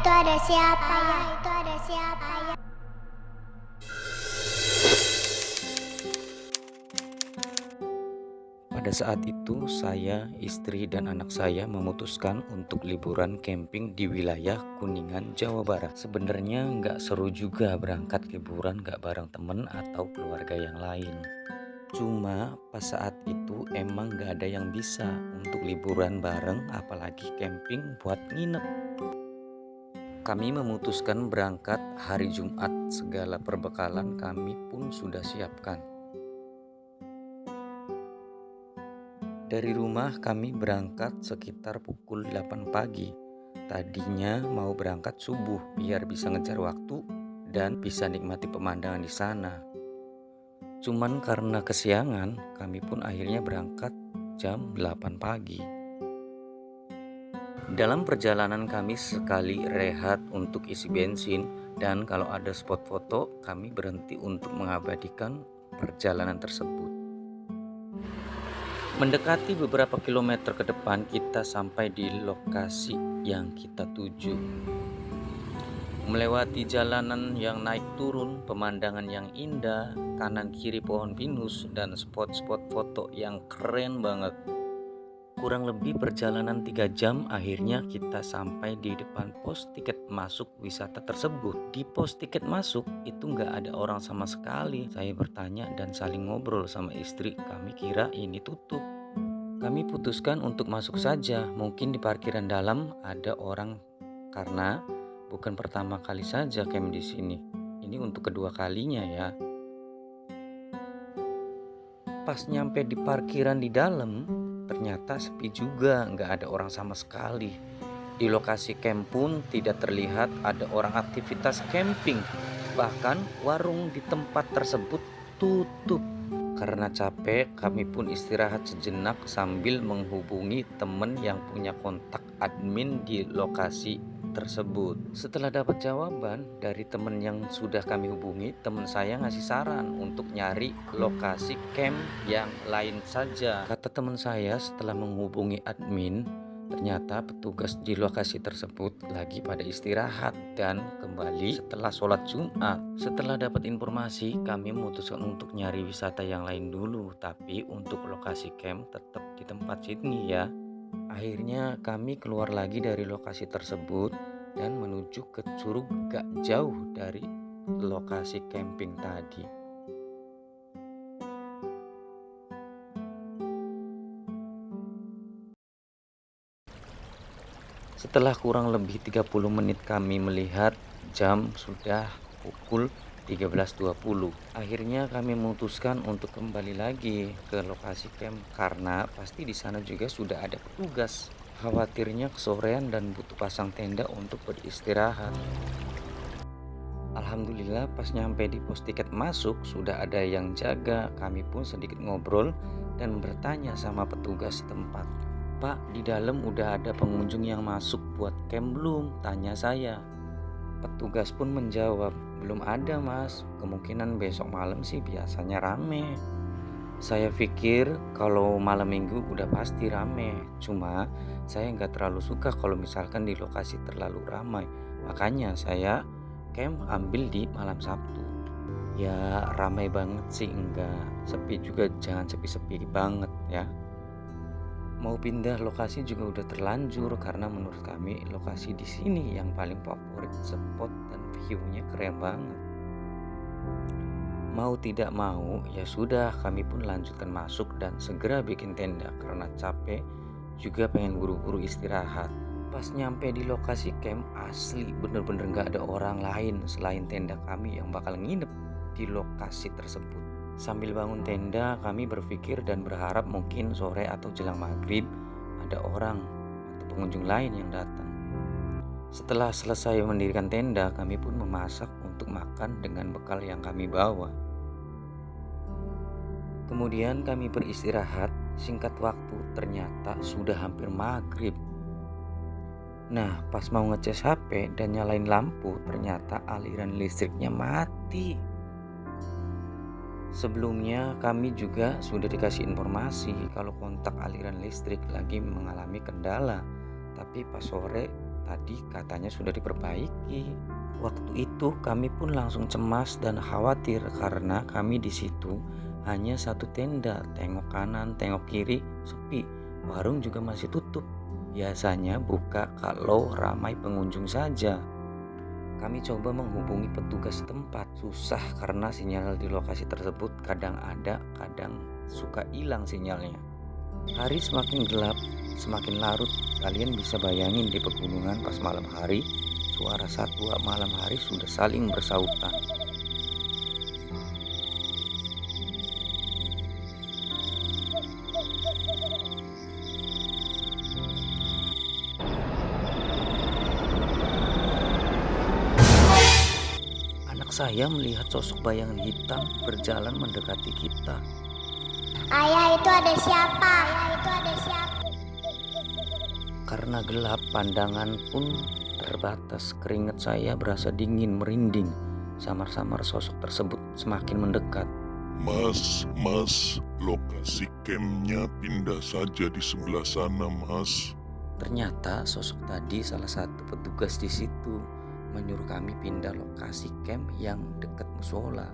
itu ada siapa? Ayah, itu ada siapa? Pada saat itu, saya, istri, dan anak saya memutuskan untuk liburan camping di wilayah Kuningan, Jawa Barat. Sebenarnya nggak seru juga berangkat liburan nggak bareng temen atau keluarga yang lain. Cuma pas saat itu emang nggak ada yang bisa untuk liburan bareng, apalagi camping buat nginep. Kami memutuskan berangkat hari Jumat, segala perbekalan kami pun sudah siapkan. Dari rumah kami berangkat sekitar pukul 8 pagi. Tadinya mau berangkat subuh biar bisa ngejar waktu dan bisa nikmati pemandangan di sana. Cuman karena kesiangan, kami pun akhirnya berangkat jam 8 pagi. Dalam perjalanan kami sekali rehat untuk isi bensin, dan kalau ada spot foto, kami berhenti untuk mengabadikan perjalanan tersebut. Mendekati beberapa kilometer ke depan, kita sampai di lokasi yang kita tuju. Melewati jalanan yang naik turun, pemandangan yang indah, kanan kiri pohon pinus, dan spot-spot foto yang keren banget. Kurang lebih perjalanan 3 jam, akhirnya kita sampai di depan pos tiket masuk wisata tersebut. Di pos tiket masuk itu nggak ada orang sama sekali. Saya bertanya dan saling ngobrol sama istri, kami kira ini tutup. Kami putuskan untuk masuk saja, mungkin di parkiran dalam ada orang karena bukan pertama kali saja camp di sini. Ini untuk kedua kalinya ya. Pas nyampe di parkiran di dalam, ternyata sepi juga, nggak ada orang sama sekali. Di lokasi camp pun tidak terlihat ada orang aktivitas camping. Bahkan warung di tempat tersebut tutup. Karena capek, kami pun istirahat sejenak sambil menghubungi teman yang punya kontak admin di lokasi tersebut. Setelah dapat jawaban dari teman yang sudah kami hubungi, teman saya ngasih saran untuk nyari lokasi camp yang lain saja. Kata teman saya, setelah menghubungi admin, ternyata petugas di lokasi tersebut lagi pada istirahat dan kembali setelah sholat Jumat. Setelah dapat informasi, kami memutuskan untuk nyari wisata yang lain dulu, tapi untuk lokasi camp tetap di tempat sini ya. Akhirnya kami keluar lagi dari lokasi tersebut dan menuju ke curug gak jauh dari lokasi camping tadi. Setelah kurang lebih 30 menit kami melihat jam sudah pukul 13.20. Akhirnya kami memutuskan untuk kembali lagi ke lokasi camp karena pasti di sana juga sudah ada petugas. Khawatirnya kesorean dan butuh pasang tenda untuk beristirahat. Alhamdulillah pas nyampe di pos tiket masuk sudah ada yang jaga. Kami pun sedikit ngobrol dan bertanya sama petugas setempat. Pak, di dalam udah ada pengunjung yang masuk buat camp belum? Tanya saya. Petugas pun menjawab, belum ada mas, kemungkinan besok malam sih biasanya rame. Saya pikir kalau malam minggu udah pasti rame, cuma saya nggak terlalu suka kalau misalkan di lokasi terlalu ramai. Makanya saya camp ambil di malam Sabtu. Ya ramai banget sih enggak, sepi juga jangan sepi-sepi banget ya. Mau pindah lokasi juga udah terlanjur karena menurut kami lokasi di sini yang paling favorit, spot dan view-nya keren banget. Mau tidak mau ya sudah, kami pun lanjutkan masuk dan segera bikin tenda karena capek juga pengen buru-buru istirahat. Pas nyampe di lokasi camp asli bener-bener gak ada orang lain selain tenda kami yang bakal nginep di lokasi tersebut. Sambil bangun tenda, kami berpikir dan berharap mungkin sore atau jelang maghrib ada orang atau pengunjung lain yang datang. Setelah selesai mendirikan tenda, kami pun memasak untuk makan dengan bekal yang kami bawa. Kemudian kami beristirahat, singkat waktu ternyata sudah hampir maghrib. Nah, pas mau ngecas HP dan nyalain lampu, ternyata aliran listriknya mati. Sebelumnya kami juga sudah dikasih informasi kalau kontak aliran listrik lagi mengalami kendala. Tapi pas sore Tadi katanya sudah diperbaiki. Waktu itu kami pun langsung cemas dan khawatir karena kami di situ hanya satu tenda, tengok kanan, tengok kiri, sepi. Warung juga masih tutup. Biasanya buka kalau ramai pengunjung saja. Kami coba menghubungi petugas setempat, susah karena sinyal di lokasi tersebut kadang ada, kadang suka hilang sinyalnya. Hari semakin gelap, semakin larut. Kalian bisa bayangin di pegunungan pas malam hari, suara satwa malam hari sudah saling bersautan. Anak saya melihat sosok bayangan hitam berjalan mendekati kita. Ayah, itu ada siapa? Ayah, itu ada siapa? Karena gelap, pandangan pun terbatas. Keringat saya berasa dingin, merinding. Samar-samar sosok tersebut semakin mendekat. Mas, lokasi campnya pindah saja di sebelah sana, Mas. Ternyata sosok tadi salah satu petugas di situ, menyuruh kami pindah lokasi camp yang dekat musola.